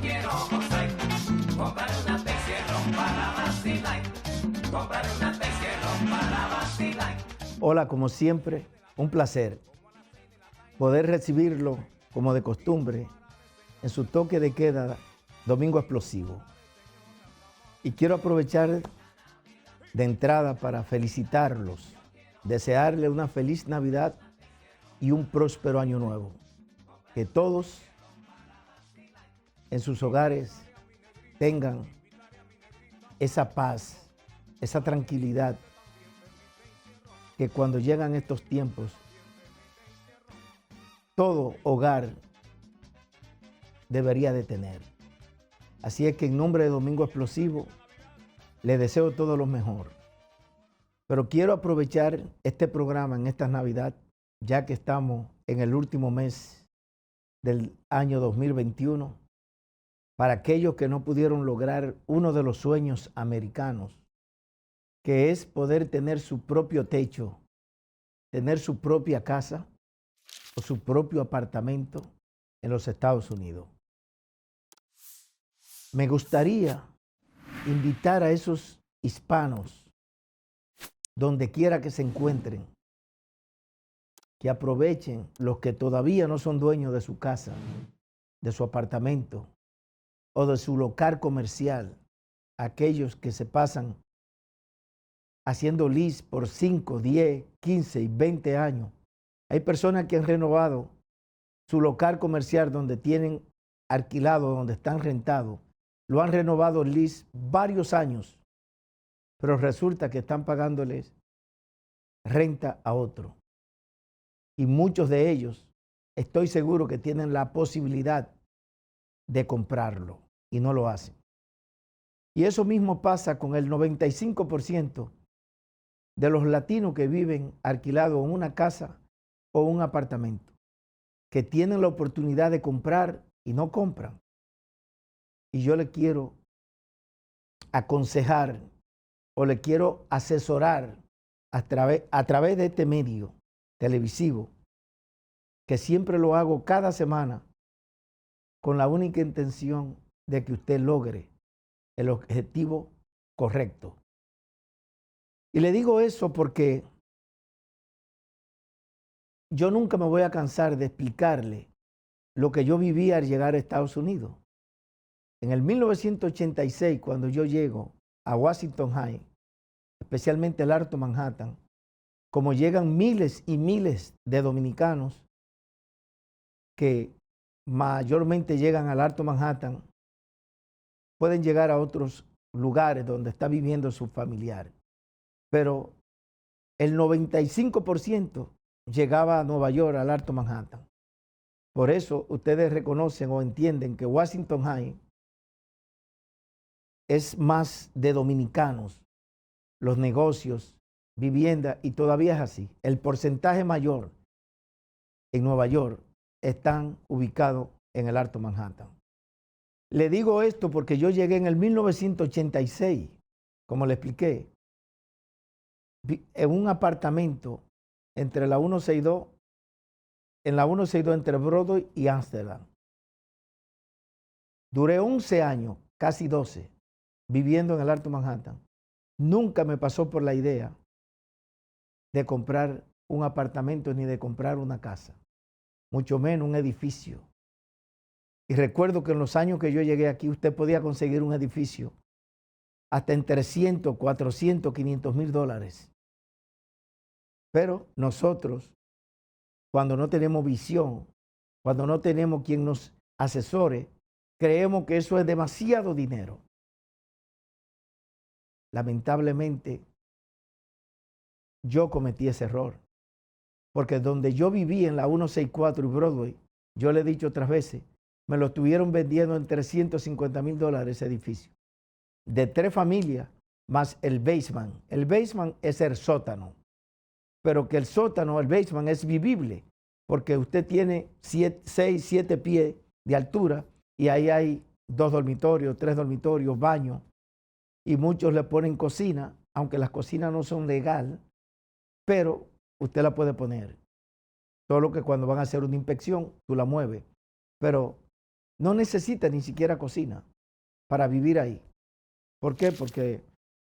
quiero gozar. Comprar una Pepsi-Ron para vacilar. Comprar una Pepsi-Ron para vacilar. Hola, como siempre, un placer poder recibirlo como de costumbre en su toque de queda Domingo Explosivo. Y quiero aprovechar de entrada para felicitarlos, desearle una feliz Navidad y un próspero año nuevo. Que todos en sus hogares tengan esa paz, esa tranquilidad que cuando llegan estos tiempos, todo hogar debería de tener. Así es que en nombre de Domingo Explosivo, le deseo todo lo mejor. Pero quiero aprovechar este programa en esta Navidad, ya que estamos en el último mes del año 2021, para aquellos que no pudieron lograr uno de los sueños americanos, que es poder tener su propio techo, tener su propia casa o su propio apartamento en los Estados Unidos. Me gustaría invitar a esos hispanos, donde quiera que se encuentren, que aprovechen los que todavía no son dueños de su casa, de su apartamento o de su local comercial, aquellos que se pasan haciendo lease por 5, 10, 15 y 20 años. Hay personas que han renovado su local comercial donde tienen alquilado, donde están rentados, lo han renovado el lease varios años, pero resulta que están pagándoles renta a otro. Y muchos de ellos, estoy seguro que tienen la posibilidad de comprarlo y no lo hacen. Y eso mismo pasa con el 95% de los latinos que viven alquilados en una casa o un apartamento, que tienen la oportunidad de comprar y no compran. Y yo le quiero aconsejar o le quiero asesorar a través de este medio televisivo, que siempre lo hago cada semana con la única intención de que usted logre el objetivo correcto. Y le digo eso porque yo nunca me voy a cansar de explicarle lo que yo viví al llegar a Estados Unidos. En el 1986, cuando yo llego a Washington High, especialmente el Alto Manhattan, como llegan miles y miles de dominicanos que mayormente llegan al Alto Manhattan, pueden llegar a otros lugares donde está viviendo su familiar. Pero el 95% llegaba a Nueva York, al Alto Manhattan. Por eso ustedes reconocen o entienden que Washington High es más de dominicanos, los negocios, vivienda, y todavía es así. El porcentaje mayor en Nueva York están ubicados en el Alto Manhattan. Le digo esto porque yo llegué en el 1986, como le expliqué, en un apartamento entre la 162, en la 162 entre Broadway y Amsterdam. Duré 11 años, casi 12, viviendo en el Alto Manhattan. Nunca me pasó por la idea de comprar un apartamento ni de comprar una casa, mucho menos un edificio. Y recuerdo que en los años que yo llegué aquí, usted podía conseguir un edificio hasta en 300, 400, 500 mil dólares. Pero nosotros, cuando no tenemos visión, cuando no tenemos quien nos asesore, creemos que eso es demasiado dinero. Lamentablemente, yo cometí ese error. Porque donde yo viví en la 164 y Broadway, yo le he dicho otras veces, me lo estuvieron vendiendo en 350 mil dólares ese edificio. De 3 familias, más el basement. El basement es el sótano. Pero que el sótano, el basement, es vivible. Porque usted tiene 6, 7 pies de altura y ahí hay 2 dormitorios, 3 dormitorios, baños. Y muchos le ponen cocina, aunque las cocinas no son legales, pero usted la puede poner. Solo que cuando van a hacer una inspección, tú la mueves. Pero no necesita ni siquiera cocina para vivir ahí. ¿Por qué? Porque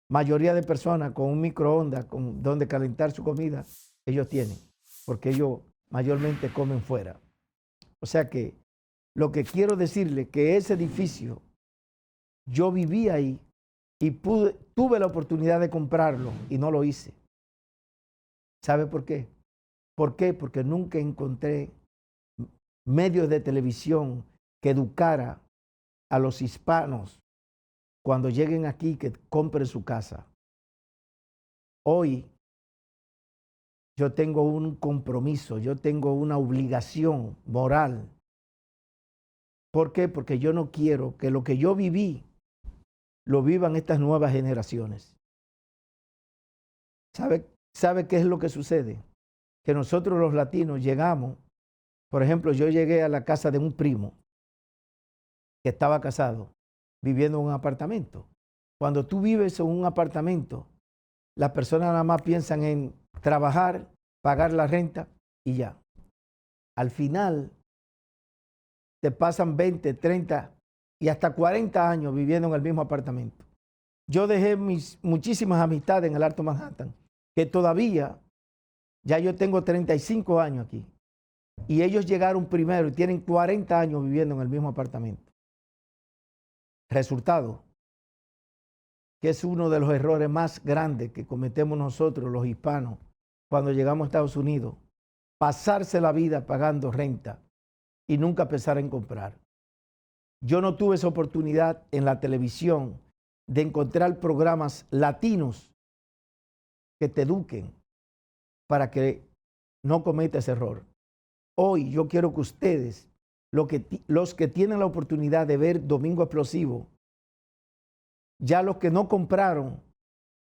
mayoría de personas con un microondas, con donde calentar su comida, ellos tienen, porque ellos mayormente comen fuera. O sea que lo que quiero decirle que ese edificio, yo viví ahí y tuve la oportunidad de comprarlo y no lo hice. ¿Sabe por qué? ¿Por qué? Porque nunca encontré medios de televisión que educara a los hispanos cuando lleguen aquí que compren su casa. Hoy yo tengo un compromiso, yo tengo una obligación moral. ¿Por qué? Porque yo no quiero que lo que yo viví lo vivan estas nuevas generaciones. ¿Sabe qué es lo que sucede? Que nosotros los latinos llegamos, por ejemplo, yo llegué a la casa de un primo que estaba casado, viviendo en un apartamento. Cuando tú vives en un apartamento, las personas nada más piensan en trabajar, pagar la renta y ya. Al final, te pasan 20, 30 y hasta 40 años viviendo en el mismo apartamento. Yo dejé muchísimas amistades en el Alto Manhattan, que todavía, ya yo tengo 35 años aquí, y ellos llegaron primero y tienen 40 años viviendo en el mismo apartamento. Resultado, que es uno de los errores más grandes que cometemos nosotros, los hispanos, cuando llegamos a Estados Unidos, pasarse la vida pagando renta y nunca pensar en comprar. Yo no tuve esa oportunidad en la televisión de encontrar programas latinos que te eduquen para que no cometas ese error. Hoy yo quiero que ustedes, los que tienen la oportunidad de ver Domingo Explosivo, ya los que no compraron,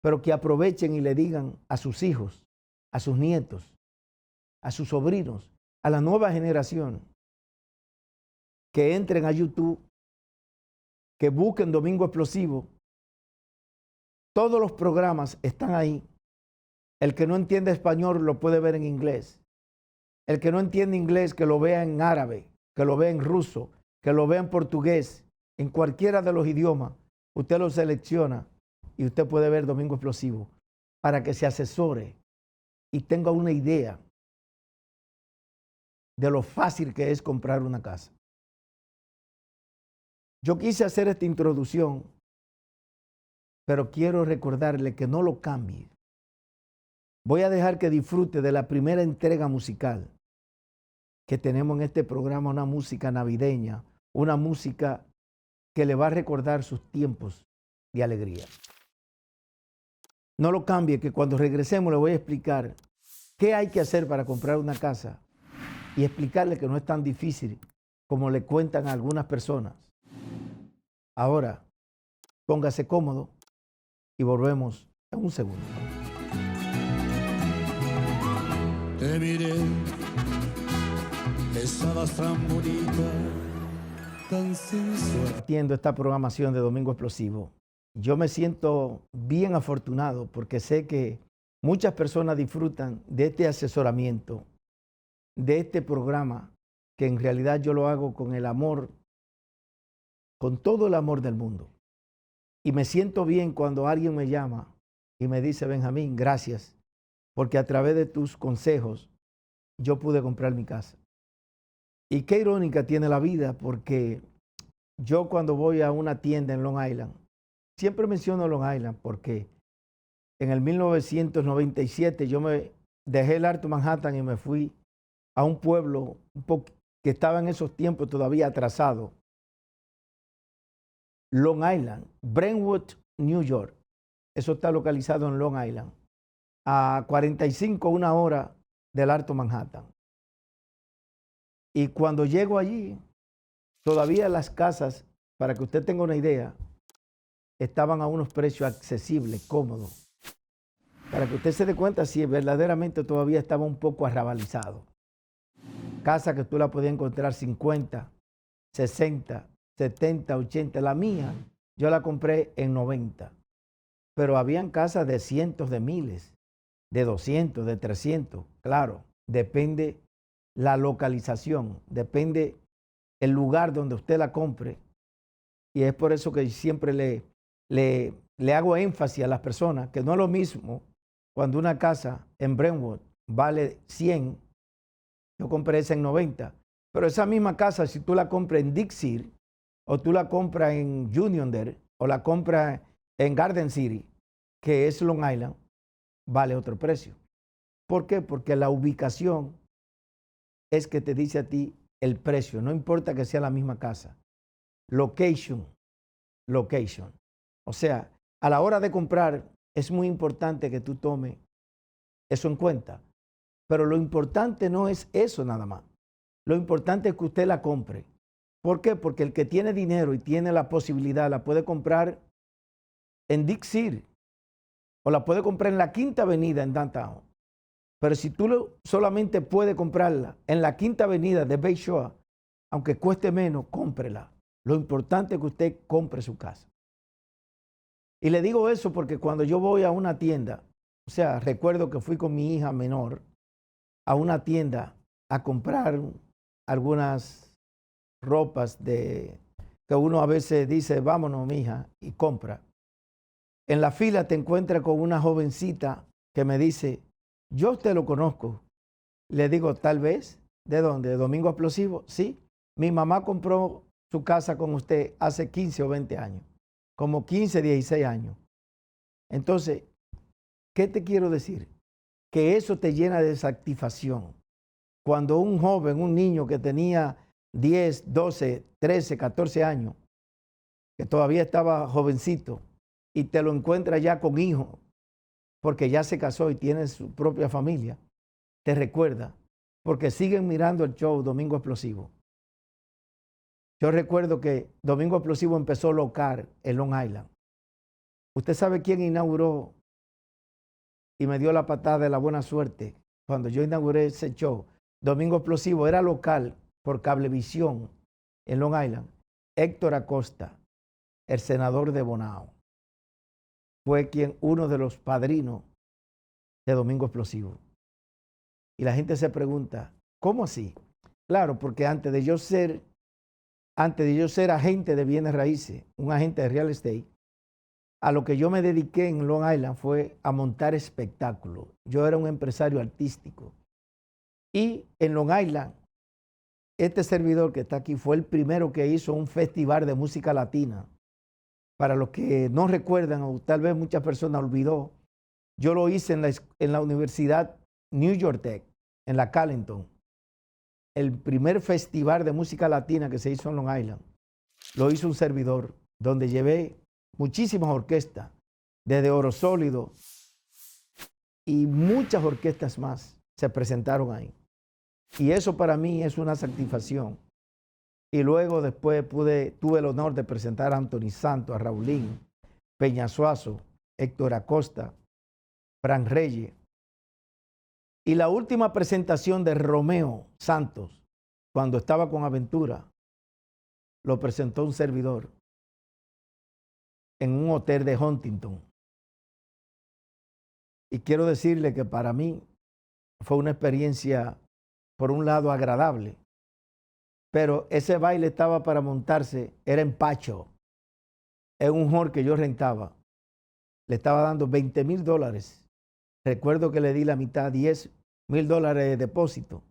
pero que aprovechen y le digan a sus hijos, a sus nietos, a sus sobrinos, a la nueva generación, que entren a YouTube, que busquen Domingo Explosivo. Todos los programas están ahí. El que no entiende español lo puede ver en inglés. El que no entiende inglés, que lo vea en árabe, que lo vea en ruso, que lo vea en portugués, en cualquiera de los idiomas. Usted lo selecciona y usted puede ver Domingo Explosivo para que se asesore y tenga una idea de lo fácil que es comprar una casa. Yo quise hacer esta introducción, pero quiero recordarle que no lo cambie. Voy a dejar que disfrute de la primera entrega musical que tenemos en este programa, una música navideña, una música que le va a recordar sus tiempos de alegría. No lo cambie, que cuando regresemos le voy a explicar qué hay que hacer para comprar una casa y explicarle que no es tan difícil como le cuentan a algunas personas. Ahora, póngase cómodo y volvemos en un segundo. Te miré, estabas tan bonita, tan sensual. Haciendo esta programación de Domingo Explosivo, yo me siento bien afortunado porque sé que muchas personas disfrutan de este asesoramiento, de este programa, que en realidad yo lo hago con el amor, con todo el amor del mundo. Y me siento bien cuando alguien me llama y me dice: Benjamín, gracias, porque a través de tus consejos yo pude comprar mi casa. Y qué irónica tiene la vida, porque yo cuando voy a una tienda en Long Island, siempre menciono Long Island porque en el 1997 yo me dejé el Alto Manhattan y me fui a un pueblo que estaba en esos tiempos todavía atrasado. Long Island, Brentwood, New York. Eso está localizado en Long Island, a 45, una hora del Alto Manhattan. Y cuando llego allí, todavía las casas, para que usted tenga una idea, estaban a unos precios accesibles, cómodos. Para que usted se dé cuenta si verdaderamente todavía estaba un poco arrabalizado. Casa que tú la podías encontrar 50, 60, 70, 80. La mía, yo la compré en 90. Pero habían casas de cientos de miles, de 200, de 300. Claro, depende la localización, depende el lugar donde usted la compre. Y es por eso que siempre le hago énfasis a las personas que no es lo mismo cuando una casa en Brentwood vale 100, yo compré esa en 90, pero esa misma casa, si tú la compras en Dixie o tú la compras en Uniondale o la compras en Garden City, que es Long Island, vale otro precio. ¿Por qué? Porque la ubicación es que te dice a ti el precio, no importa que sea la misma casa. Location. O sea, a la hora de comprar es muy importante que tú tomes eso en cuenta. Pero lo importante no es eso nada más. Lo importante es que usted la compre. ¿Por qué? Porque el que tiene dinero y tiene la posibilidad la puede comprar en Dixie o la puede comprar en la Quinta Avenida en Downtown. Pero si tú solamente puedes comprarla en la Quinta Avenida de Bayshore, aunque cueste menos, cómprela. Lo importante es que usted compre su casa. Y le digo eso porque cuando yo voy a una tienda, o sea, recuerdo que fui con mi hija menor a una tienda a comprar algunas ropas que uno a veces dice, vámonos, mija, y compra. En la fila te encuentras con una jovencita que me dice, yo a usted lo conozco. Le digo, tal vez. ¿De dónde? ¿De Domingo Explosivo? Sí. Mi mamá compró su casa con usted hace 15 o 20 años. Como 15, 16 años. Entonces, ¿qué te quiero decir? Que eso te llena de satisfacción. Cuando un joven, un niño que tenía 10, 12, 13, 14 años, que todavía estaba jovencito, y te lo encuentras ya con hijo, porque ya se casó y tiene su propia familia, te recuerda, porque siguen mirando el show Domingo Explosivo. Yo recuerdo que Domingo Explosivo empezó local en Long Island. ¿Usted sabe quién inauguró y me dio la patada de la buena suerte cuando yo inauguré ese show? Domingo Explosivo era local por Cablevisión en Long Island. Héctor Acosta, el senador de Bonao, fue uno de los padrinos de Domingo Explosivo. Y la gente se pregunta, ¿cómo así? Claro, porque antes de yo ser agente de bienes raíces, un agente de real estate, a lo que yo me dediqué en Long Island fue a montar espectáculos. Yo era un empresario artístico. Y en Long Island, este servidor que está aquí fue el primero que hizo un festival de música latina. Para los que no recuerdan, o tal vez muchas personas olvidó, yo lo hice en la Universidad New York Tech, en la Carleton. El primer festival de música latina que se hizo en Long Island, lo hizo un servidor, donde llevé muchísimas orquestas, desde Oro Sólido y muchas orquestas más se presentaron ahí. Y eso para mí es una satisfacción. Y luego después tuve el honor de presentar a Anthony Santos, a Raulín, Peña Suazo, Héctor Acosta, Fran Reyes. Y la última presentación de Romeo Santos, cuando estaba con Aventura, lo presentó un servidor en un hotel de Huntington. Y quiero decirle que para mí fue una experiencia, por un lado, agradable, pero ese baile estaba para montarse, era en Pacho, en un hall que yo rentaba. Le estaba dando $20,000. Recuerdo que le di la mitad, $10,000 de depósito,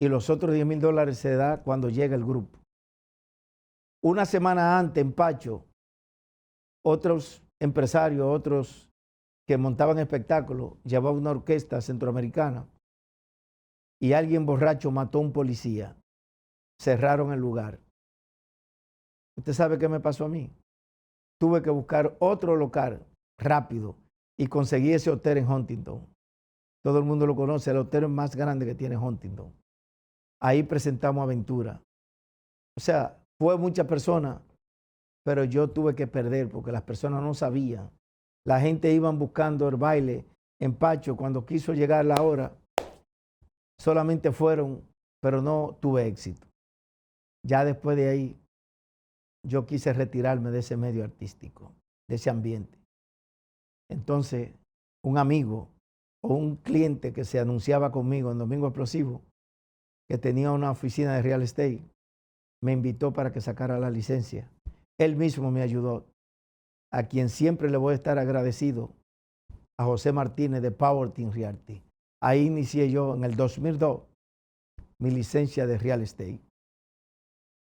y los otros $10,000 se da cuando llega el grupo. Una semana antes en Pacho, otros empresarios, otros que montaban espectáculos, llevaban una orquesta centroamericana y alguien borracho mató a un policía. Cerraron el lugar. ¿Usted sabe qué me pasó a mí? Tuve que buscar otro local rápido y conseguí ese hotel en Huntington. Todo el mundo lo conoce, el hotel más grande que tiene Huntington. Ahí presentamos Aventura. O sea, fue muchas personas, pero yo tuve que perder porque las personas no sabían. La gente iba buscando el baile en Pacho. Cuando quiso llegar la hora, solamente fueron, pero no tuve éxito. Ya después de ahí, yo quise retirarme de ese medio artístico, de ese ambiente. Entonces, un amigo o un cliente que se anunciaba conmigo en Domingo Explosivo, que tenía una oficina de real estate, me invitó para que sacara la licencia. Él mismo me ayudó, a quien siempre le voy a estar agradecido, a José Martínez de Power Team Realty. Ahí inicié yo en el 2002 mi licencia de real estate.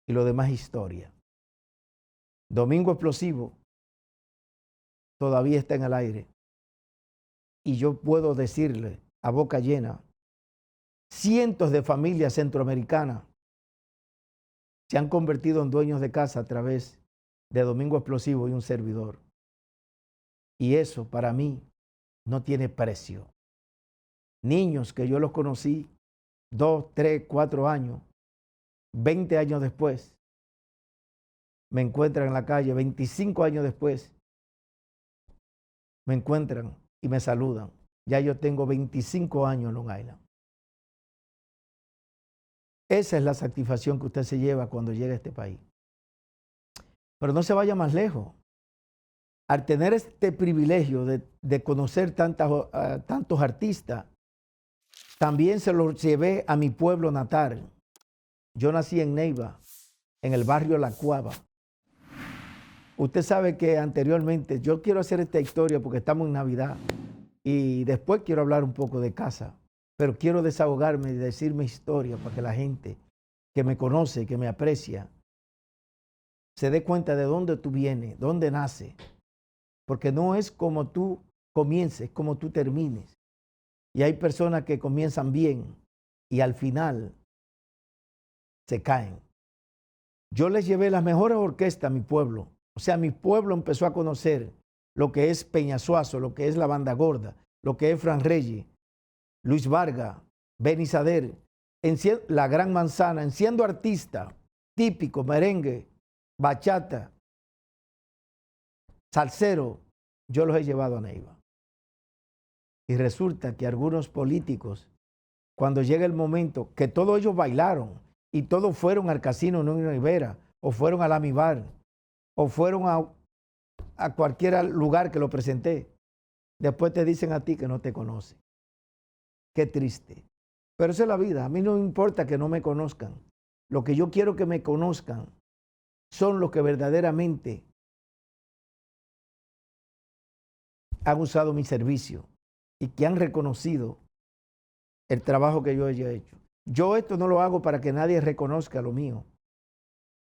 Y lo demás historia. Domingo Explosivo todavía está en el aire. Y yo puedo decirle a boca llena, cientos de familias centroamericanas se han convertido en dueños de casa a través de Domingo Explosivo y un servidor. Y eso para mí no tiene precio. Niños que yo los conocí 2, 3, 4 años, 20 años después, me encuentran en la calle, 25 años después, me encuentran y me saludan. Ya yo tengo 25 años en Long Island. Esa es la satisfacción que usted se lleva cuando llega a este país. Pero no se vaya más lejos. Al tener este privilegio de conocer tantos artistas, también se lo llevé a mi pueblo natal. Yo nací en Neiva, en el barrio La Cuava. Usted sabe que anteriormente, yo quiero hacer esta historia porque estamos en Navidad y después quiero hablar un poco de casa, pero quiero desahogarme y decir mi historia para que la gente que me conoce, que me aprecia, se dé cuenta de dónde tú vienes, dónde naces, porque no es como tú comiences, como tú termines. Y hay personas que comienzan bien y al final se caen. Yo les llevé las mejores orquestas a mi pueblo. O sea, mi pueblo empezó a conocer lo que es Peñasuazo, lo que es la Banda Gorda, lo que es Fran Reyes, Luis Vargas, Benny Sader, la Gran Manzana, siendo artista típico, merengue, bachata, salsero, yo los he llevado a Neiva. Y resulta que algunos políticos, cuando llega el momento, que todos ellos bailaron y todos fueron al Casino Núñez Rivera, o fueron al Amibar, o fueron a cualquier lugar que lo presenté, después te dicen a ti que no te conocen. Qué triste. Pero esa es la vida. A mí no me importa que no me conozcan. Lo que yo quiero que me conozcan son los que verdaderamente han usado mi servicio y que han reconocido el trabajo que yo haya hecho. Yo esto no lo hago para que nadie reconozca lo mío.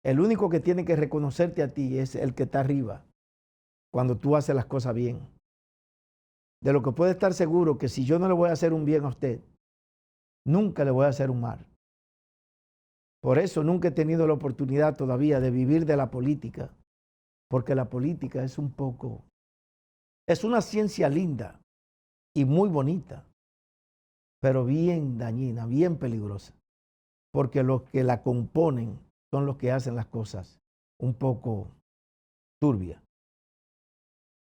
El único que tiene que reconocerte a ti es el que está arriba, cuando tú haces las cosas bien. De lo que puede estar seguro que si yo no le voy a hacer un bien a usted, nunca le voy a hacer un mal. Por eso nunca he tenido la oportunidad todavía de vivir de la política, porque la política es es una ciencia linda y muy bonita, pero bien dañina, bien peligrosa, porque los que la componen son los que hacen las cosas un poco turbias.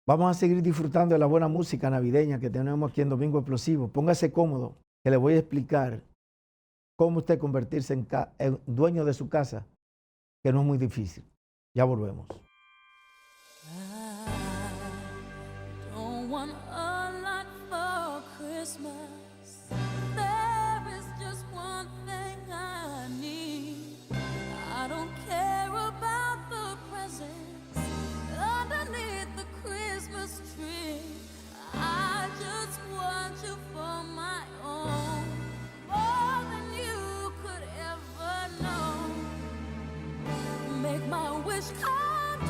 Vamos a seguir disfrutando de la buena música navideña que tenemos aquí en Domingo Explosivo. Póngase cómodo, que le voy a explicar cómo usted convertirse en dueño de su casa, que no es muy difícil. Ya volvemos. Make my wish come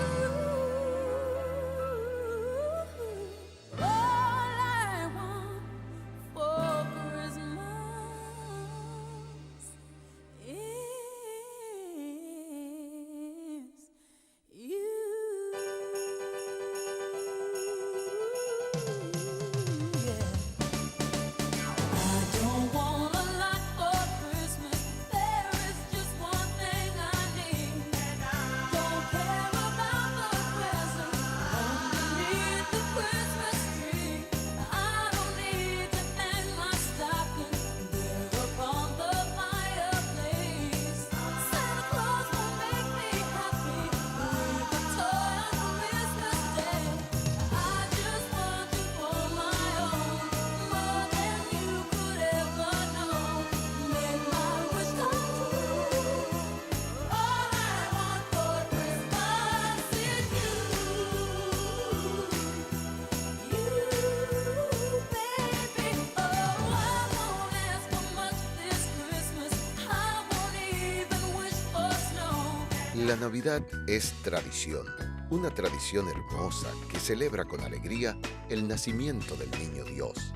La Navidad es tradición, una tradición hermosa que celebra con alegría el nacimiento del niño Dios.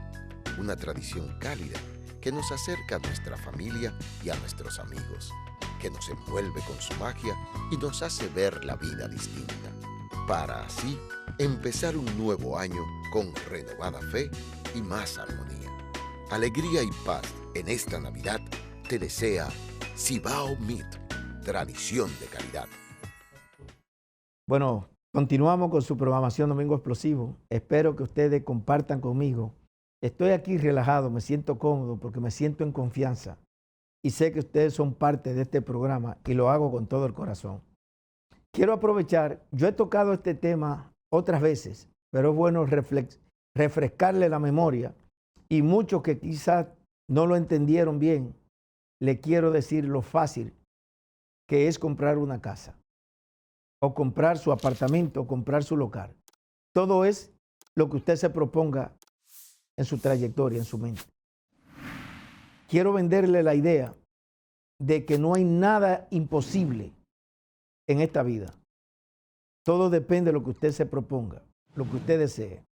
Una tradición cálida que nos acerca a nuestra familia y a nuestros amigos, que nos envuelve con su magia y nos hace ver la vida distinta, para así empezar un nuevo año con renovada fe y más armonía. Alegría y paz en esta Navidad te desea Cibao Meat, tradición de calidad. Bueno, continuamos con su programación Domingo Explosivo. Espero que ustedes compartan conmigo. Estoy aquí relajado, me siento cómodo porque me siento en confianza y sé que ustedes son parte de este programa y lo hago con todo el corazón. Quiero aprovechar, yo he tocado este tema otras veces, pero es bueno refrescarle la memoria y muchos que quizás no lo entendieron bien, le quiero decir lo fácil que es comprar una casa o comprar su apartamento o comprar su local. Todo es lo que usted se proponga en su trayectoria, en su mente. Quiero venderle la idea de que no hay nada imposible en esta vida. Todo depende de lo que usted se proponga, lo que usted desee.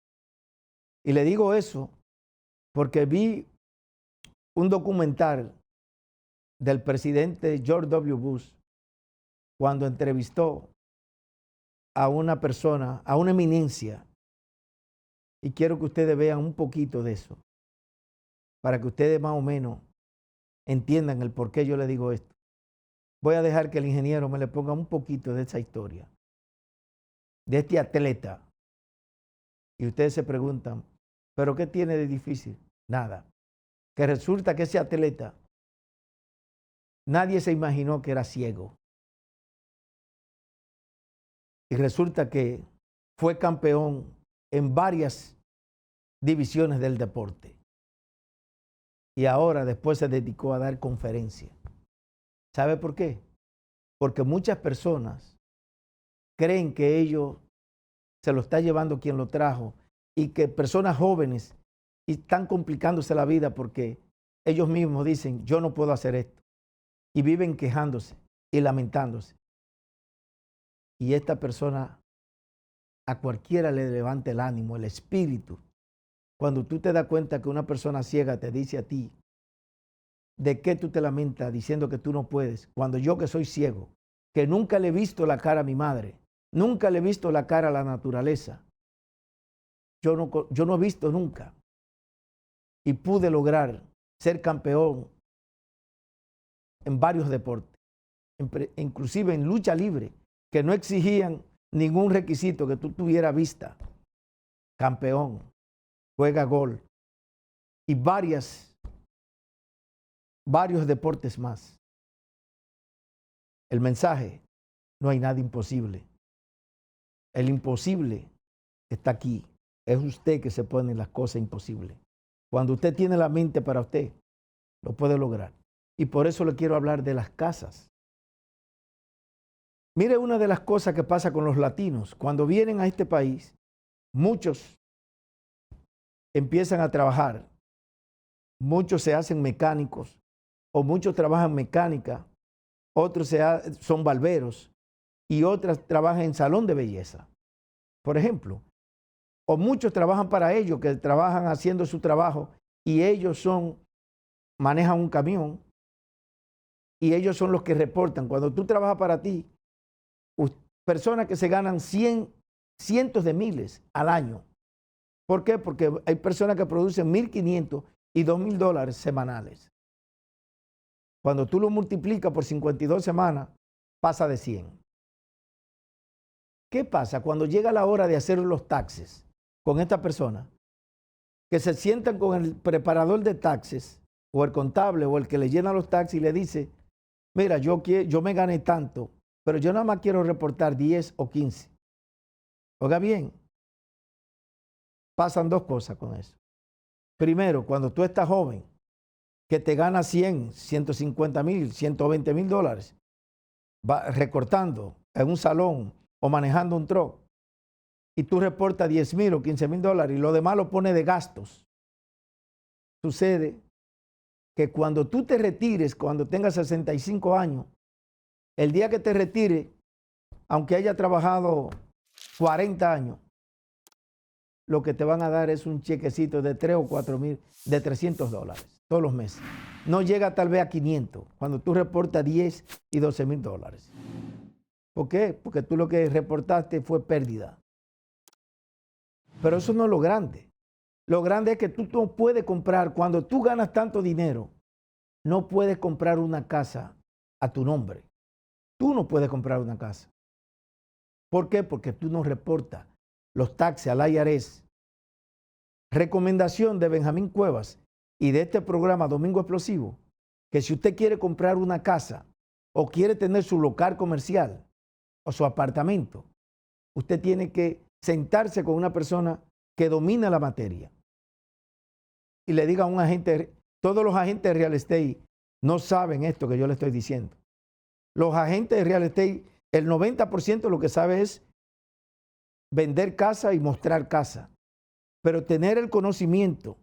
Y le digo eso porque vi un documental del presidente George W. Bush cuando entrevistó a una persona, a una eminencia, y quiero que ustedes vean un poquito de eso, para que ustedes más o menos entiendan el por qué yo le digo esto. Voy a dejar que el ingeniero me le ponga un poquito de esa historia, de este atleta. Y ustedes se preguntan, ¿pero qué tiene de difícil? Nada. Que resulta que ese atleta, nadie se imaginó que era ciego. Y resulta que fue campeón en varias divisiones del deporte. Y ahora después se dedicó a dar conferencias. ¿Sabe por qué? Porque muchas personas creen que ellos se lo está llevando quien lo trajo y que personas jóvenes están complicándose la vida porque ellos mismos dicen, yo no puedo hacer esto. Y viven quejándose y lamentándose. Y esta persona, a cualquiera le levanta el ánimo, el espíritu. Cuando tú te das cuenta que una persona ciega te dice a ti, ¿de qué tú te lamentas diciendo que tú no puedes? Cuando yo que soy ciego, que nunca le he visto la cara a mi madre, nunca le he visto la cara a la naturaleza, yo no he visto nunca. Y pude lograr ser campeón en varios deportes, inclusive en lucha libre, que no exigían ningún requisito que tú tuvieras vista. Campeón, juega gol y varios deportes más. El mensaje, no hay nada imposible. El imposible está aquí. Es usted que se pone las cosas imposibles. Cuando usted tiene la mente para usted, lo puede lograr. Y por eso le quiero hablar de las casas. Mire una de las cosas que pasa con los latinos. Cuando vienen a este país, muchos empiezan a trabajar. Muchos se hacen mecánicos o muchos trabajan mecánica, otros son barberos y otras trabajan en salón de belleza, por ejemplo. O muchos trabajan para ellos, que trabajan haciendo su trabajo y ellos manejan un camión y ellos son los que reportan. Cuando tú trabajas para ti, personas que se ganan cientos de miles al año. ¿Por qué? Porque hay personas que producen $1,500 y $2,000 semanales. Cuando tú lo multiplicas por 52 semanas, pasa de 100. ¿Qué pasa cuando llega la hora de hacer los taxes con esta persona? Que se sientan con el preparador de taxes o el contable o el que le llena los taxes y le dice, mira, yo me gané tanto, pero yo nada más quiero reportar 10 o 15. Oiga bien, pasan dos cosas con eso. Primero, cuando tú estás joven, que te ganas 100, 150 mil, 120 mil dólares, va recortando en un salón o manejando un truck, y tú reportas 10 mil o 15 mil dólares y lo demás lo pones de gastos. Sucede que cuando tú te retires, cuando tengas 65 años, el día que te retires, aunque haya trabajado 40 años, lo que te van a dar es un chequecito de 3 o 4 mil, de $300 todos los meses. No llega tal vez a 500 cuando tú reportas 10 y 12 mil dólares. ¿Por qué? Porque tú lo que reportaste fue pérdida. Pero eso no es lo grande. Lo grande es que tú no puedes comprar, cuando tú ganas tanto dinero, no puedes comprar una casa a tu nombre. Tú no puedes comprar una casa. ¿Por qué? Porque tú no reportas los taxes al IRS. Recomendación de Benjamín Cuevas y de este programa Domingo Explosivo, que si usted quiere comprar una casa o quiere tener su local comercial o su apartamento, usted tiene que sentarse con una persona que domina la materia y le diga a un agente, todos los agentes de real estate no saben esto que yo le estoy diciendo. Los agentes de real estate, el 90% lo que sabe es vender casa y mostrar casa, pero tener el conocimiento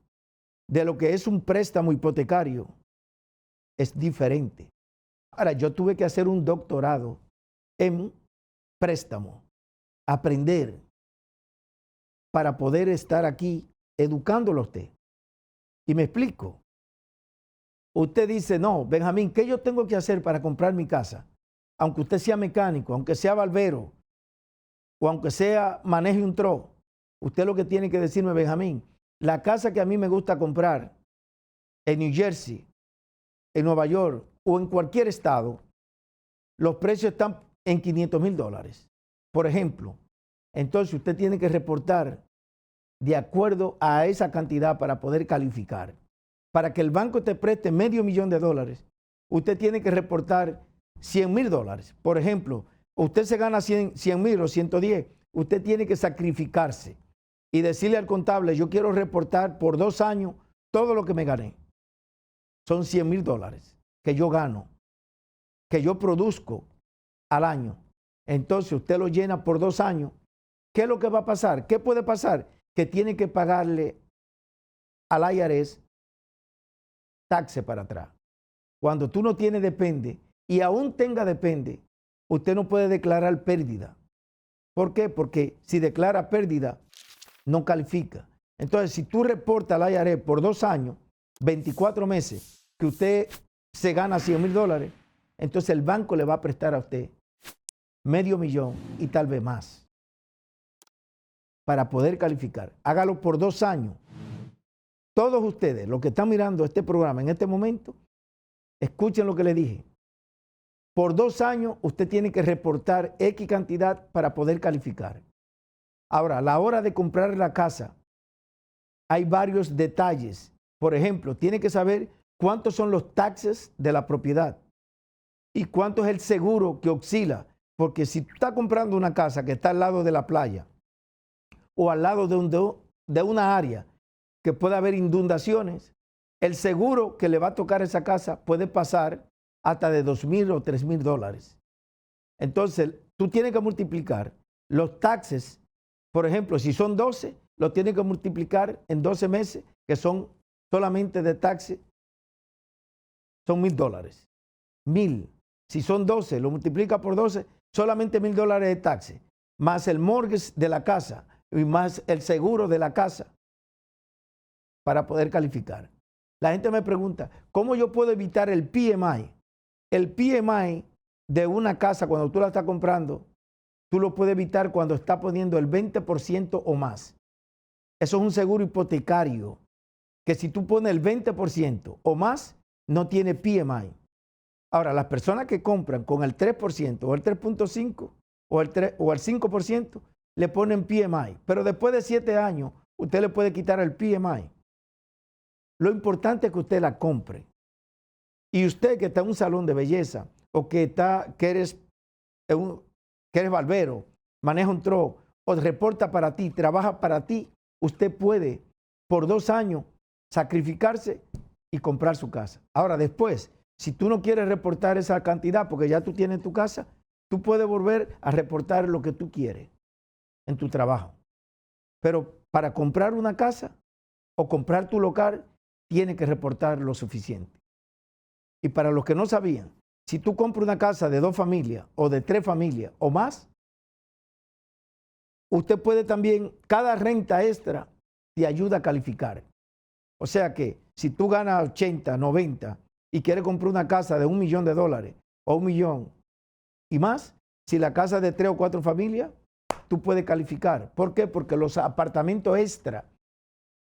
de lo que es un préstamo hipotecario es diferente. Ahora, yo tuve que hacer un doctorado en préstamo, aprender para poder estar aquí educándolo a usted. Y me explico. Usted dice, no, Benjamín, ¿qué yo tengo que hacer para comprar mi casa? Aunque usted sea mecánico, aunque sea barbero, o aunque sea maneje un tro, usted lo que tiene que decirme, Benjamín, la casa que a mí me gusta comprar en New Jersey, en Nueva York o en cualquier estado, los precios están en $500,000, por ejemplo. Entonces usted tiene que reportar de acuerdo a esa cantidad para poder calificar. Para que el banco te preste $500,000, usted tiene que reportar $100,000. Por ejemplo, usted se gana 100,000 o 110, usted tiene que sacrificarse y decirle al contable, yo quiero reportar por 2 años todo lo que me gané. Son $100,000 que yo gano, que yo produzco al año. Entonces usted lo llena por 2 años. ¿Qué es lo que va a pasar? ¿Qué puede pasar? Que tiene que pagarle al IRS taxe para atrás. Cuando tú no tienes depende y aún tenga depende, usted no puede declarar pérdida. ¿Por qué? Porque si declara pérdida, no califica. Entonces, si tú reportas al IRS por 2 años, 24 meses, que usted se gana $100,000, entonces el banco le va a prestar a usted $500,000 y tal vez más para poder calificar. Hágalo por 2 años. Todos ustedes, los que están mirando este programa en este momento, escuchen lo que les dije. Por 2 años usted tiene que reportar X cantidad para poder calificar. Ahora, a la hora de comprar la casa, hay varios detalles. Por ejemplo, tiene que saber cuántos son los taxes de la propiedad y cuánto es el seguro que oscila. Porque si tú estás comprando una casa que está al lado de la playa o al lado de una área que puede haber inundaciones, el seguro que le va a tocar a esa casa puede pasar hasta de $2,000 o $3,000. Entonces, tú tienes que multiplicar los taxes. Por ejemplo, si son 12, lo tienes que multiplicar en 12 meses, que son solamente de taxes, son $1,000. 1,000. Si son 12, lo multiplica por 12, solamente $1,000 de taxes, más el mortgage de la casa y más el seguro de la casa para poder calificar. La gente me pregunta, ¿cómo yo puedo evitar el PMI? El PMI de una casa cuando tú la estás comprando, tú lo puedes evitar cuando está poniendo el 20% o más. Eso es un seguro hipotecario, que si tú pones el 20% o más, no tiene PMI. Ahora, las personas que compran con el 3% o el 3.5% o el 5%, le ponen PMI. Pero después de 7 años, usted le puede quitar el PMI. Lo importante es que usted la compre. Y usted que está en un salón de belleza o que eres barbero, maneja un truck o reporta para ti, trabaja para ti, usted puede por 2 años sacrificarse y comprar su casa. Ahora después, si tú no quieres reportar esa cantidad porque ya tú tienes tu casa, tú puedes volver a reportar lo que tú quieres en tu trabajo. Pero para comprar una casa o comprar tu local, tienes que reportar lo suficiente. Y para los que no sabían, si tú compras una casa de 2 familias o de 3 familias o más, usted puede también, cada renta extra te ayuda a calificar. O sea que si tú ganas 80, 90 y quieres comprar una casa de $1 millón o 1 millón y más, si la casa es de 3 o 4 familias, tú puedes calificar. ¿Por qué? Porque los apartamentos extra,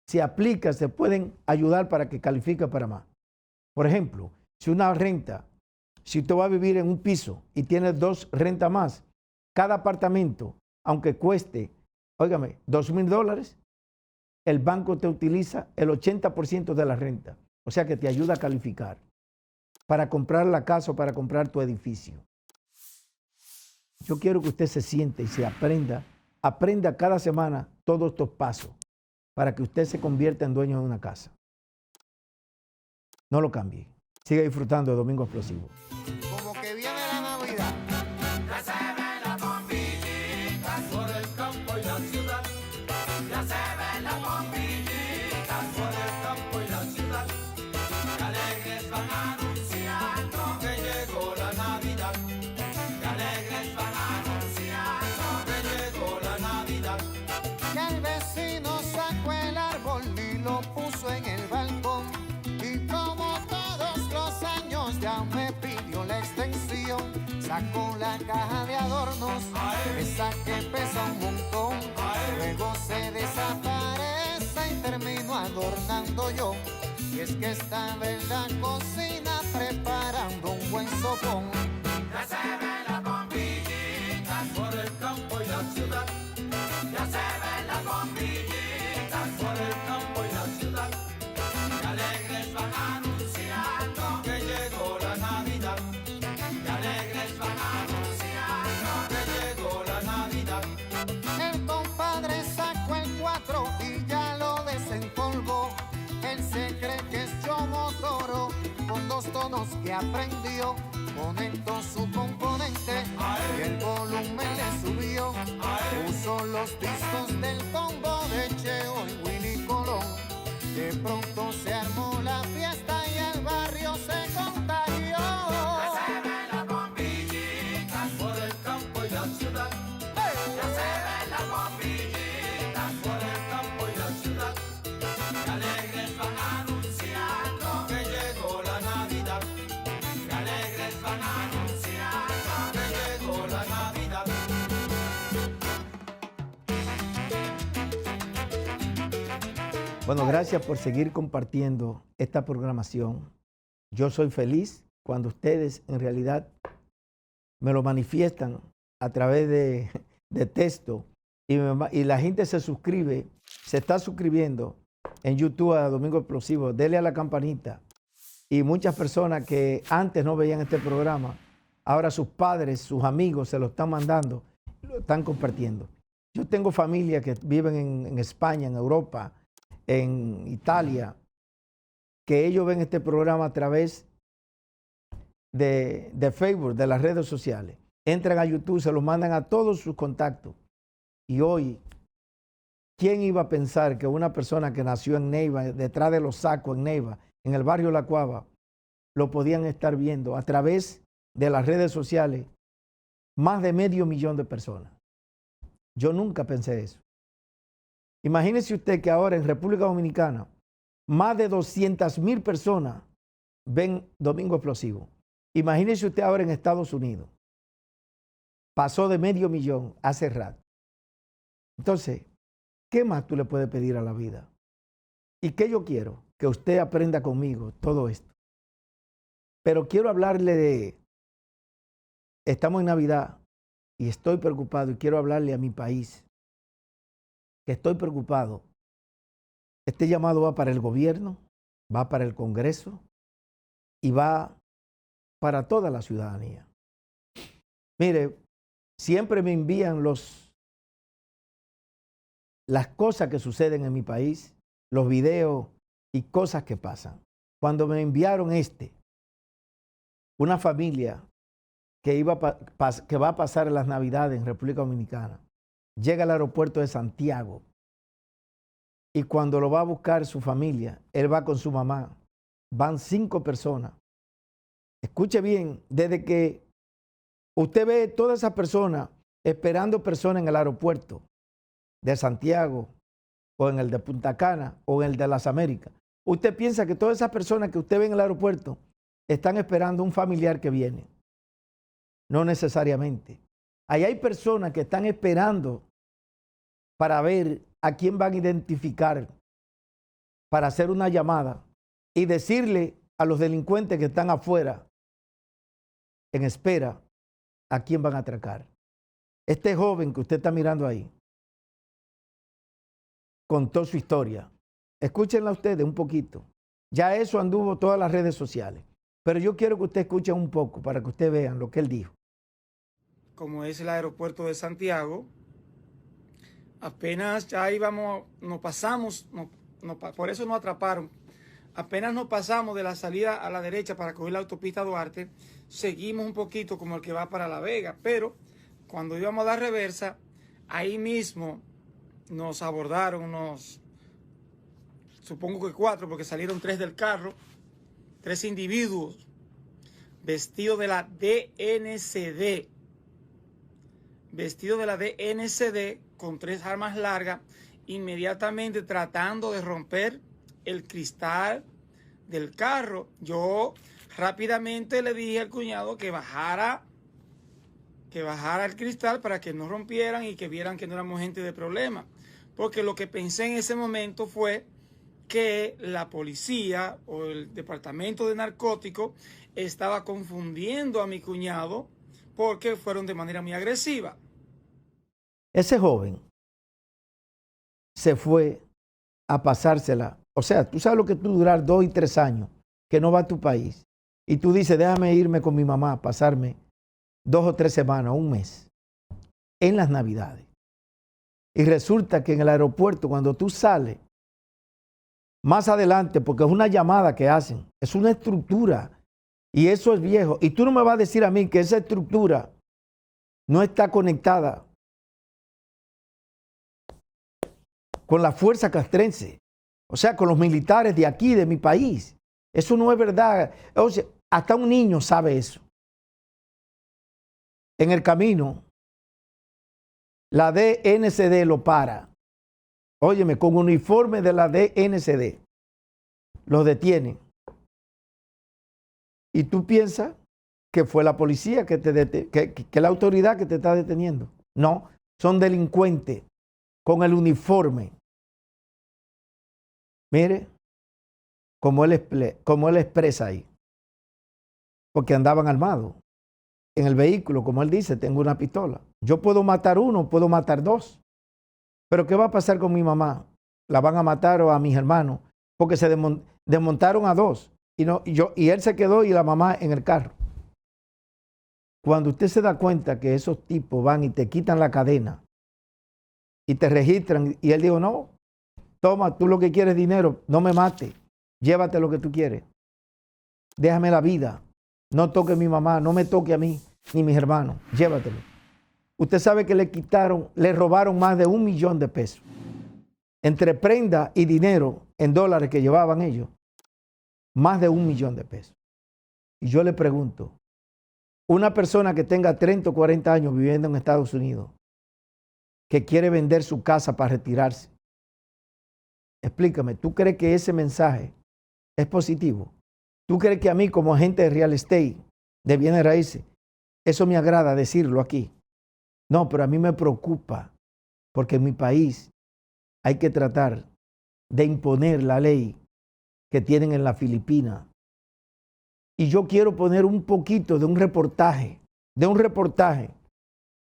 si aplicas, se pueden ayudar para que califique para más. Por ejemplo, si una renta, si tú vas a vivir en un piso y tienes 2 rentas más, cada apartamento, aunque cueste, óigame, $2,000, el banco te utiliza el 80% de la renta. O sea que te ayuda a calificar para comprar la casa o para comprar tu edificio. Yo quiero que usted se siente y se aprenda cada semana todos estos pasos para que usted se convierta en dueño de una casa. No lo cambie. Siga disfrutando de Domingo Explosivo. Como que viene la Navidad. Ya se ven las bombillitas por el campo y la ciudad. Ya se ven las bombillitas por el campo y la ciudad. Qué alegres van anunciando que llegó la Navidad. Qué alegres van anunciando que llegó la Navidad. Que el vecino sacó el árbol y lo puso en el balcón. Y como todos los años ya me pidió la extensión. Sacó la caja de adornos, esa que pesa un montón. Luego se desaparece y termino adornando yo. Y es que estaba en la cocina preparando un buen sopón. Ya se ven las bombillitas por el campo y la ciudad. Ya se ven las bombillitas por el campo y la ciudad. Qué alegres van anunciando que llegó la Navidad. Qué alegres van anunciando que llegó la Navidad. El compadre sacó el 4 y ya lo desempolvó. Él se cree que es Chomo Toro con 2 tonos que aprendió. Conectó su componente y el volumen le subió. Puso los discos del combo de Cheo y Willy Colón. De pronto se armó la fiesta y el barrio se contagió. Ya se ven las bombillitas por el campo y la ciudad. Ya se ven las bombillitas por el campo y la ciudad. Qué alegres van anunciando que llegó la Navidad. Qué alegres van anunciando que llegó la Navidad. Bueno, gracias por seguir compartiendo esta programación. Yo soy feliz cuando ustedes en realidad me lo manifiestan a través de texto y la gente se suscribe, se está suscribiendo en YouTube a Domingo Explosivo. Dele a la campanita. Y muchas personas que antes no veían este programa, ahora sus padres, sus amigos se lo están mandando, lo están compartiendo. Yo tengo familia que viven en España, en Europa, en Italia, que ellos ven este programa a través de Facebook, de las redes sociales. Entran a YouTube, se los mandan a todos sus contactos. Y hoy, ¿quién iba a pensar que una persona que nació en Neiva, detrás de los sacos en Neiva, en el barrio La Cuava, lo podían estar viendo a través de las redes sociales? Más de 500,000 de personas. Yo nunca pensé eso. Imagínese usted que ahora en República Dominicana más de 200,000 personas ven Domingo Explosivo. Imagínese usted ahora en Estados Unidos. Pasó de 500,000 hace rato. Entonces, ¿qué más tú le puedes pedir a la vida? ¿Y qué yo quiero? Que usted aprenda conmigo todo esto. Pero quiero hablarle de... Estamos en Navidad y estoy preocupado y quiero hablarle a mi país. Que estoy preocupado. Este llamado va para el gobierno, va para el Congreso y va para toda la ciudadanía. Mire, siempre me envían las cosas que suceden en mi país, los videos y cosas que pasan. Cuando me enviaron una familia que va a pasar las Navidades en República Dominicana, llega al aeropuerto de Santiago y cuando lo va a buscar su familia, él va con su mamá, van 5 personas. Escuche bien, desde que usted ve todas esas personas esperando personas en el aeropuerto, de Santiago, o en el de Punta Cana, o en el de las Américas, usted piensa que todas esas personas que usted ve en el aeropuerto están esperando un familiar que viene. No necesariamente. Ahí hay personas que están esperando para ver a quién van a identificar, para hacer una llamada y decirle a los delincuentes que están afuera en espera a quién van a atracar. Este joven que usted está mirando ahí contó su historia. Escúchenla ustedes un poquito. Ya eso anduvo todas las redes sociales. Pero yo quiero que usted escuche un poco para que usted vean lo que él dijo. Como es el aeropuerto de Santiago, apenas ya íbamos, nos pasamos, por eso nos atraparon. Apenas nos pasamos de la salida a la derecha para coger la autopista Duarte, seguimos un poquito como el que va para La Vega, pero cuando íbamos a dar reversa, ahí mismo nos abordaron supongo que 4, porque salieron 3 del carro, 3 individuos vestidos de la DNCD, con 3 armas largas, inmediatamente tratando de romper el cristal del carro. Yo rápidamente le dije al cuñado que bajara el cristal para que no rompieran y que vieran que no éramos gente de problema. Porque lo que pensé en ese momento fue que la policía o el departamento de narcóticos estaba confundiendo a mi cuñado porque fueron de manera muy agresiva. Ese joven se fue a pasársela. O sea, tú sabes lo que tú durar 2 y 3 años que no va a tu país. Y tú dices, déjame irme con mi mamá a pasarme 2 o 3 semanas, un mes, en las Navidades. Y resulta que en el aeropuerto, cuando tú sales, más adelante, porque es una llamada que hacen, es una estructura, y eso es viejo. Y tú no me vas a decir a mí que esa estructura no está conectada con la fuerza castrense, o sea, con los militares de aquí, de mi país. Eso no es verdad. O sea, hasta un niño sabe eso. En el camino, la DNCD lo para. Óyeme, con uniforme de la DNCD. Los detienen. Y tú piensas que fue la policía que la autoridad que te está deteniendo. No, son delincuentes con el uniforme. Mire, como él expresa ahí. Porque andaban armados. En el vehículo, como él dice, tengo una pistola. Yo puedo matar 1, puedo matar 2. Pero ¿qué va a pasar con mi mamá? ¿La van a matar o a mis hermanos? Porque se desmontaron a 2. Y él se quedó y la mamá en el carro. Cuando usted se da cuenta que esos tipos van y te quitan la cadena y te registran, y él dijo, no, toma, tú lo que quieres es dinero, no me mates, llévate lo que tú quieres. Déjame la vida, no toque a mi mamá, no me toque a mí, ni mis hermanos, llévatelo. Usted sabe que le robaron más de $1 millón de pesos. Entre prenda y dinero en dólares que llevaban ellos, más de $1 millón de pesos. Y yo le pregunto, una persona que tenga 30 o 40 años viviendo en Estados Unidos, que quiere vender su casa para retirarse, explícame, ¿tú crees que ese mensaje es positivo? ¿Tú crees que a mí como agente de real estate, de bienes raíces, eso me agrada decirlo aquí? No, pero a mí me preocupa porque en mi país hay que tratar de imponer la ley que tienen en la Filipina. Y yo quiero poner un poquito de un reportaje.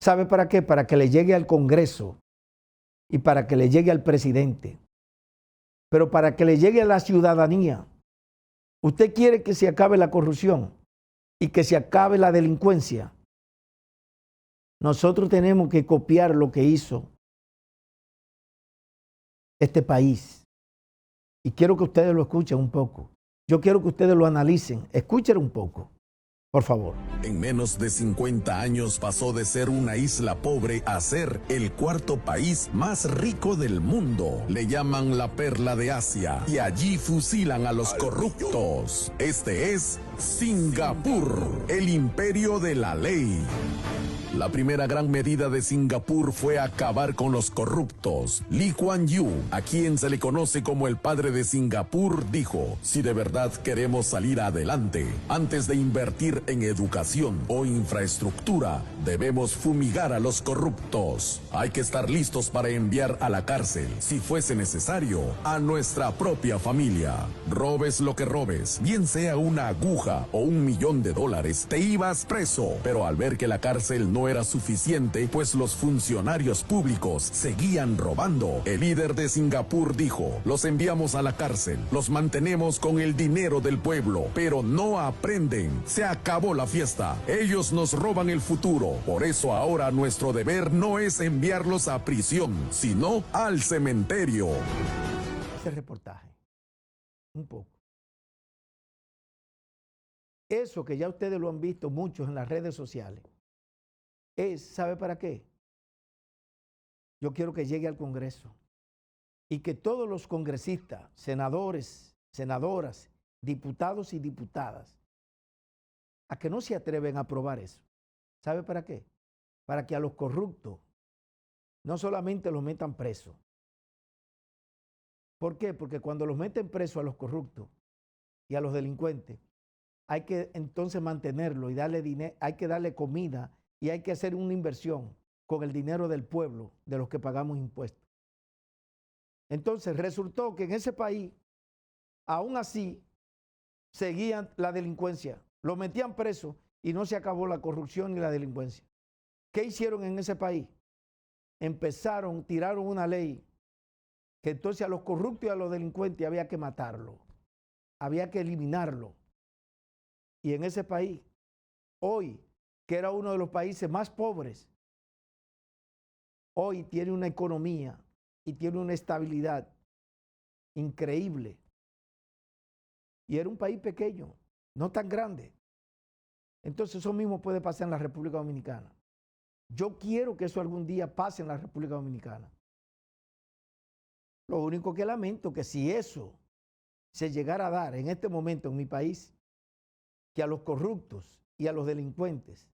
¿Sabe para qué? Para que le llegue al Congreso y para que le llegue al presidente. Pero para que le llegue a la ciudadanía. ¿Usted quiere que se acabe la corrupción y que se acabe la delincuencia? Nosotros tenemos que copiar lo que hizo este país. Y quiero que ustedes lo escuchen un poco. Yo quiero que ustedes lo analicen. Escuchen un poco, por favor. En menos de 50 años pasó de ser una isla pobre a ser el 4º país más rico del mundo. Le llaman la perla de Asia y allí fusilan a los corruptos. Este es Singapur, el imperio de la ley. La primera gran medida de Singapur fue acabar con los corruptos. Lee Kuan Yew, a quien se le conoce como el padre de Singapur, dijo: si de verdad queremos salir adelante, antes de invertir en educación o infraestructura, debemos fumigar a los corruptos. Hay que estar listos para enviar a la cárcel, si fuese necesario, a nuestra propia familia. Robes lo que robes, bien sea una aguja o $1 millón, te ibas preso. Pero al ver que la cárcel no era suficiente, pues los funcionarios públicos seguían robando, el líder de Singapur dijo: los enviamos a la cárcel, los mantenemos con el dinero del pueblo, pero no aprenden. Se acabó la fiesta. Ellos nos roban el futuro. Por eso ahora nuestro deber no es enviarlos a prisión, sino al cementerio. Ese reportaje, un poco. Eso que ya ustedes lo han visto muchos en las redes sociales, ¿sabe para qué? Yo quiero que llegue al Congreso y que todos los congresistas, senadores, senadoras, diputados y diputadas, a que no se atreven a aprobar eso. ¿Sabe para qué? Para que a los corruptos no solamente los metan presos. ¿Por qué? Porque cuando los meten presos a los corruptos y a los delincuentes, hay que entonces mantenerlo y darle dinero, hay que darle comida y hay que hacer una inversión con el dinero del pueblo, de los que pagamos impuestos. Entonces resultó que en ese país, aún así, seguían la delincuencia, lo metían preso y no se acabó la corrupción ni la delincuencia. ¿Qué hicieron en ese país? Tiraron una ley que entonces a los corruptos y a los delincuentes había que matarlo, había que eliminarlo. Y en ese país, hoy, que era uno de los países más pobres, hoy tiene una economía y tiene una estabilidad increíble. Y era un país pequeño, no tan grande. Entonces eso mismo puede pasar en la República Dominicana. Yo quiero que eso algún día pase en la República Dominicana. Lo único que lamento que si eso se llegara a dar en este momento en mi país, que a los corruptos y a los delincuentes,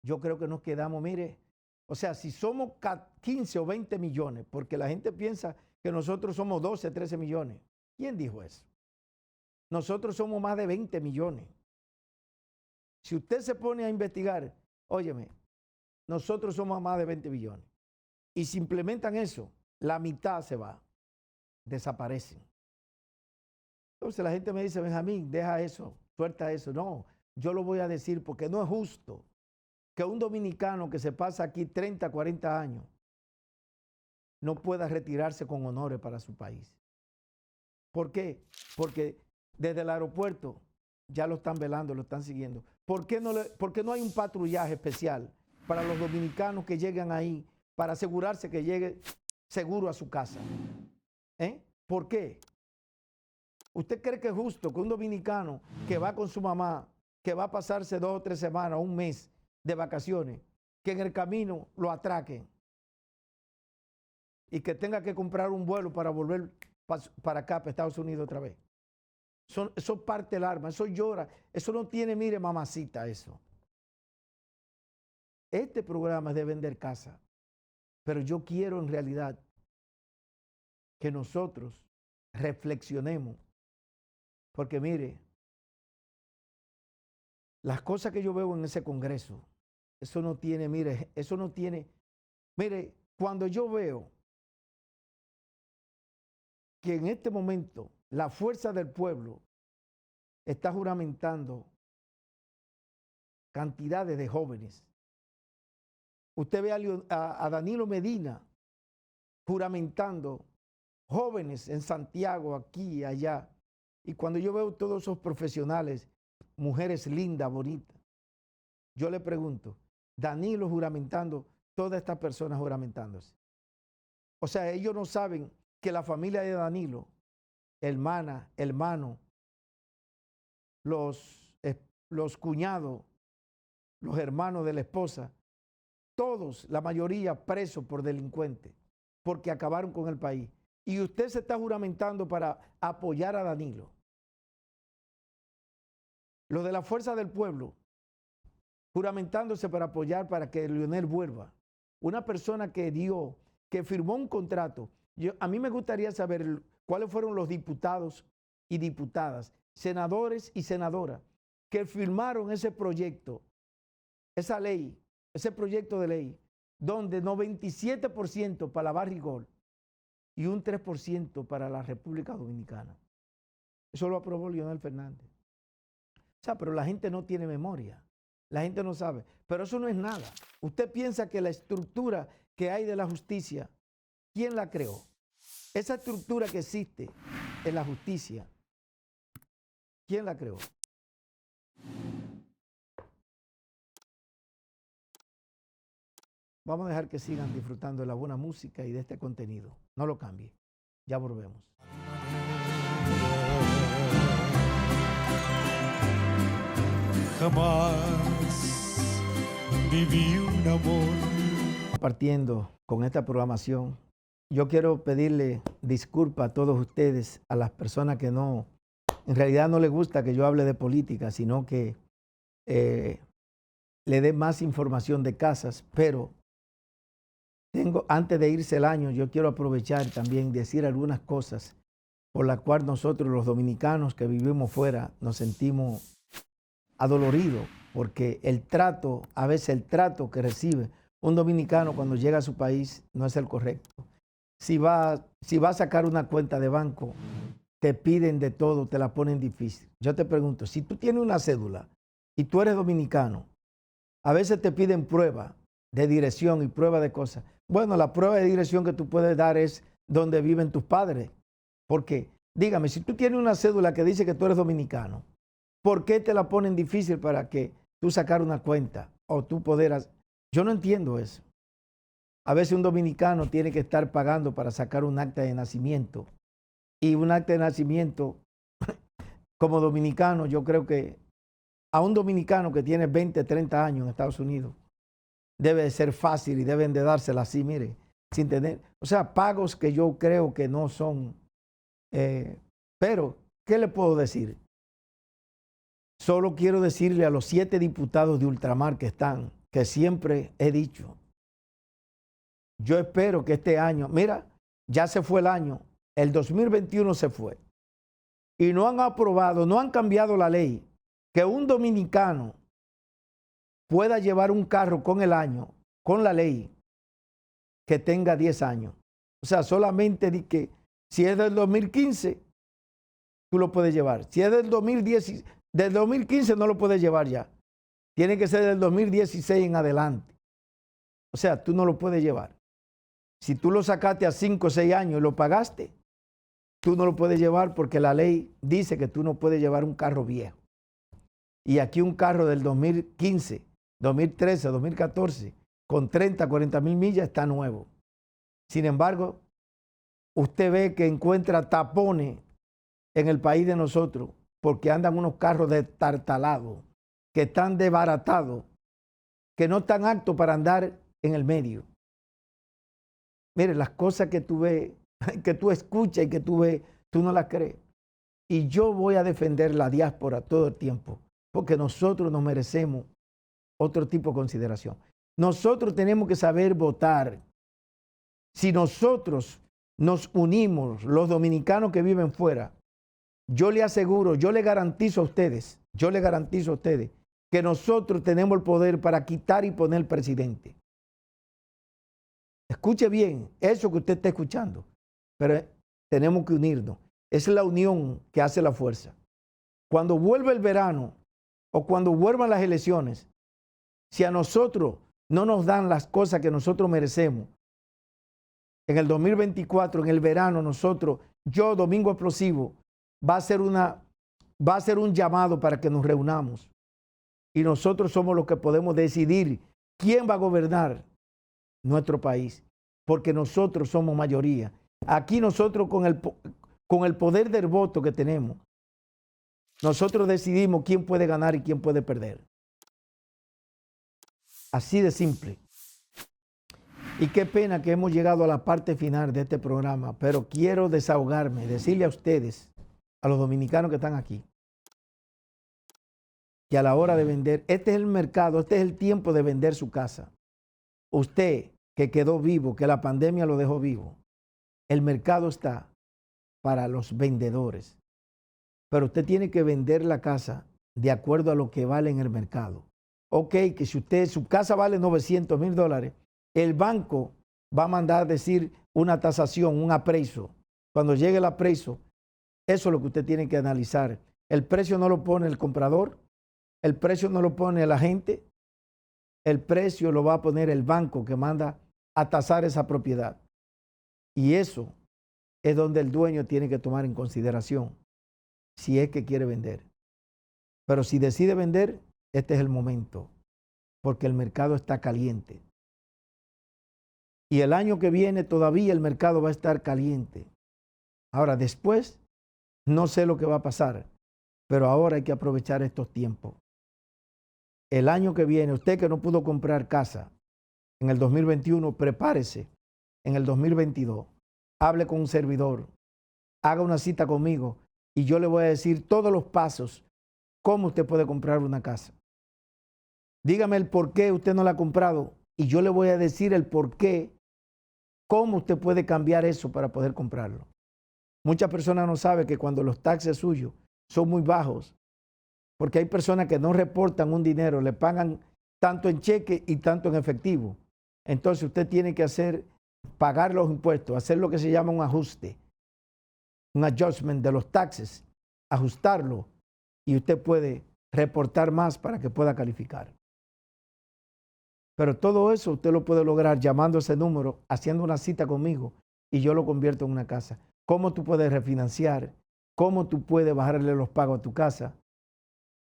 yo creo que nos quedamos, mire, o sea, si somos 15 o 20 millones, porque la gente piensa que nosotros somos 12, 13 millones. ¿Quién dijo eso? Nosotros somos más de 20 millones. Si usted se pone a investigar, óyeme, nosotros somos más de 20 millones. Y si implementan eso, la mitad se va, desaparecen. Entonces la gente me dice: Benjamín, deja eso, suelta eso. No, yo lo voy a decir porque no es justo que un dominicano que se pasa aquí 30, 40 años no pueda retirarse con honores para su país. ¿Por qué? Porque desde el aeropuerto ya lo están velando, lo están siguiendo. ¿Por qué no hay un patrullaje especial para los dominicanos que llegan ahí para asegurarse que llegue seguro a su casa? ¿Por qué? ¿Usted cree que es justo que un dominicano que va con su mamá, que va a pasarse 2 o 3 semanas, un mes de vacaciones, que en el camino lo atraquen y que tenga que comprar un vuelo para volver para acá, para Estados Unidos otra vez? Eso parte el alma, eso llora, eso no tiene, mire, mamacita, eso. Este programa es de vender casa, pero yo quiero en realidad que nosotros reflexionemos, porque mire, las cosas que yo veo en ese Congreso, eso no tiene, mire, eso no tiene, mire, cuando yo veo que en este momento la fuerza del pueblo está juramentando cantidades de jóvenes. Usted ve a Danilo Medina juramentando jóvenes en Santiago, aquí y allá. Y cuando yo veo todos esos profesionales, mujeres lindas, bonitas, yo le pregunto, Danilo juramentando, todas estas personas juramentándose. O sea, ellos no saben que la familia de Danilo, hermana, hermano, los cuñados, los hermanos de la esposa, todos, la mayoría presos por delincuentes, porque acabaron con el país. Y usted se está juramentando para apoyar a Danilo. Los de la Fuerza del Pueblo, juramentándose para apoyar para que Leonel vuelva. Una persona que firmó un contrato. A mí me gustaría saber cuáles fueron los diputados y diputadas, senadores y senadoras que firmaron ese proyecto, esa ley, ese proyecto de ley, donde 97% para la Barrigol y un 3% para la República Dominicana. Eso lo aprobó Leonel Fernández. O sea, pero la gente no tiene memoria. La gente no sabe. Pero eso no es nada. Usted piensa que la estructura que hay de la justicia, ¿quién la creó? Esa estructura que existe en la justicia, ¿quién la creó? Vamos a dejar que sigan disfrutando de la buena música y de este contenido. No lo cambie. Ya volvemos. Jamás viví un amor. Partiendo con esta programación, yo quiero pedirle disculpas a todos ustedes, a las personas que no, en realidad no les gusta que yo hable de política, sino que le dé más información de casas, pero antes de irse el año, yo quiero aprovechar también decir algunas cosas por las cuales nosotros los dominicanos que vivimos fuera nos sentimos adoloridos, porque a veces el trato que recibe un dominicano cuando llega a su país no es el correcto. Si va a sacar una cuenta de banco, te piden de todo, te la ponen difícil. Yo te pregunto, si tú tienes una cédula y tú eres dominicano, a veces te piden prueba de dirección y prueba de cosas. Bueno, la prueba de dirección que tú puedes dar es donde viven tus padres. Porque, dígame, si tú tienes una cédula que dice que tú eres dominicano, ¿por qué te la ponen difícil para que tú sacar una cuenta o tú poder? Yo no entiendo eso. A veces un dominicano tiene que estar pagando para sacar un acta de nacimiento. Y un acta de nacimiento, como dominicano, yo creo que a un dominicano que tiene 20, 30 años en Estados Unidos, debe de ser fácil y deben de dársela así, mire, sin tener, o sea, pagos que yo creo que no son, pero, ¿qué le puedo decir? Solo quiero decirle a los 7 diputados de ultramar que están, que siempre he dicho, yo espero que este año, mira, ya se fue el año, el 2021 se fue, y no han aprobado, no han cambiado la ley, que un dominicano pueda llevar un carro con el año, con la ley, que tenga 10 años. O sea, solamente di que si es del 2015, tú lo puedes llevar. Si es del 2015 no lo puedes llevar ya. Tiene que ser del 2016 en adelante. O sea, tú no lo puedes llevar. Si tú lo sacaste a 5 o 6 años y lo pagaste, tú no lo puedes llevar porque la ley dice que tú no puedes llevar un carro viejo. Y aquí un carro del 2015, 2013, 2014, con 30, 40 mil millas está nuevo. Sin embargo, usted ve que encuentra tapones en el país de nosotros porque andan unos carros destartalados, que están desbaratados, que no están aptos para andar en el medio. Mire, las cosas que tú ves, que tú escuchas y que tú ves, tú no las crees. Y yo voy a defender la diáspora todo el tiempo, porque nosotros nos merecemos otro tipo de consideración. Nosotros tenemos que saber votar. Si nosotros nos unimos, los dominicanos que viven fuera, yo le aseguro, yo le garantizo a ustedes que nosotros tenemos el poder para quitar y poner presidente. Escuche bien eso que usted está escuchando, pero tenemos que unirnos. Es la unión que hace la fuerza. Cuando vuelva el verano o cuando vuelvan las elecciones, si a nosotros no nos dan las cosas que nosotros merecemos, en el 2024, en el verano, yo, Domingo Explosivo, va a ser un llamado para que nos reunamos. Y nosotros somos los que podemos decidir quién va a gobernar nuestro país, porque nosotros somos mayoría. Aquí nosotros con el poder del voto que tenemos, nosotros decidimos quién puede ganar y quién puede perder. Así de simple. Y qué pena que hemos llegado a la parte final de este programa, pero quiero desahogarme, decirle a ustedes, a los dominicanos que están aquí, que a la hora de vender, este es el mercado, este es el tiempo de vender su casa. Usted que quedó vivo, que la pandemia lo dejó vivo, el mercado está para los vendedores. Pero usted tiene que vender la casa de acuerdo a lo que vale en el mercado. Ok, que si su casa vale $900,000, el banco va a mandar decir una tasación, un appraisal. Cuando llegue el appraisal, eso es lo que usted tiene que analizar. El precio no lo pone el comprador, el precio no lo pone el agente, el precio lo va a poner el banco que manda a tasar esa propiedad. Y eso es donde el dueño tiene que tomar en consideración si es que quiere vender. Pero si decide vender, este es el momento, porque el mercado está caliente. Y el año que viene todavía el mercado va a estar caliente. Ahora, después, no sé lo que va a pasar, pero ahora hay que aprovechar estos tiempos. El año que viene, usted que no pudo comprar casa en el 2021, prepárese en el 2022. Hable con un servidor, haga una cita conmigo y yo le voy a decir todos los pasos cómo usted puede comprar una casa. Dígame el por qué usted no la ha comprado y yo le voy a decir el por qué, cómo usted puede cambiar eso para poder comprarlo. Muchas personas no saben que cuando los taxes suyos son muy bajos, porque hay personas que no reportan un dinero, le pagan tanto en cheque y tanto en efectivo. Entonces usted tiene que pagar los impuestos, hacer lo que se llama un ajuste, un adjustment de los taxes, ajustarlo y usted puede reportar más para que pueda calificar. Pero todo eso usted lo puede lograr llamando a ese número, haciendo una cita conmigo y yo lo convierto en una casa. ¿Cómo tú puedes refinanciar? ¿Cómo tú puedes bajarle los pagos a tu casa?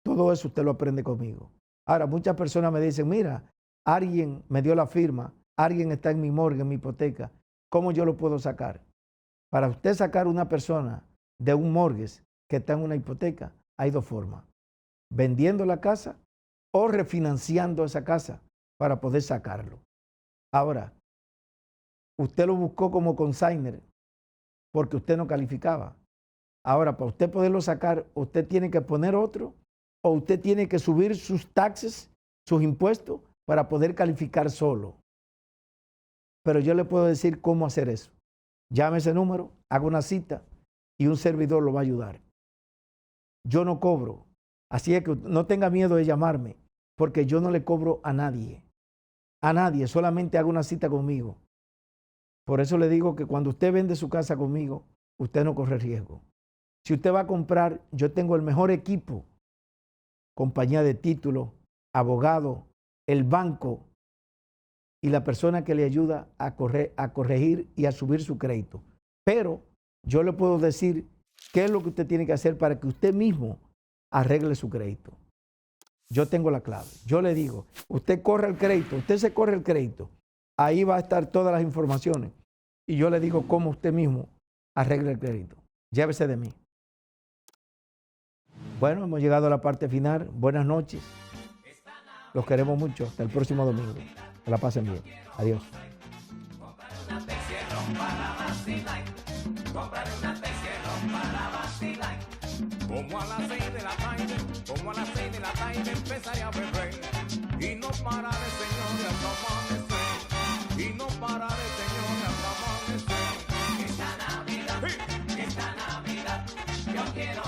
Todo eso usted lo aprende conmigo. Ahora, muchas personas me dicen, mira, alguien me dio la firma, alguien está en mi morgue, en mi hipoteca. ¿Cómo yo lo puedo sacar? Para usted sacar una persona de un mortgage que está en una hipoteca, hay dos formas. Vendiendo la casa o refinanciando esa casa para poder sacarlo. Ahora, usted lo buscó como consignor porque usted no calificaba. Ahora, para usted poderlo sacar, usted tiene que poner otro o usted tiene que subir sus taxes, sus impuestos, para poder calificar solo. Pero yo le puedo decir cómo hacer eso. Llame ese número, haga una cita y un servidor lo va a ayudar. Yo no cobro, así es que no tenga miedo de llamarme, porque yo no le cobro a nadie. A nadie, solamente haga una cita conmigo. Por eso le digo que cuando usted vende su casa conmigo, usted no corre riesgo. Si usted va a comprar, yo tengo el mejor equipo, compañía de título, abogado, el banco y la persona que le ayuda a corregir y a subir su crédito. Pero yo le puedo decir qué es lo que usted tiene que hacer para que usted mismo arregle su crédito. Yo tengo la clave. Yo le digo, usted corre el crédito, usted se corre el crédito. Ahí va a estar todas las informaciones. Y yo le digo cómo usted mismo arregle el crédito. Llévese de mí. Bueno, hemos llegado a la parte final. Buenas noches. Los queremos mucho. Hasta el próximo domingo. Que la pasen bien. Adiós. Como a las 6 de la tarde, como a las 6 de la tarde empezaré a beber. Y no pararé, señores, hasta amanecer. Y no pararé, señores, hasta amanecer. Esta Navidad, yo quiero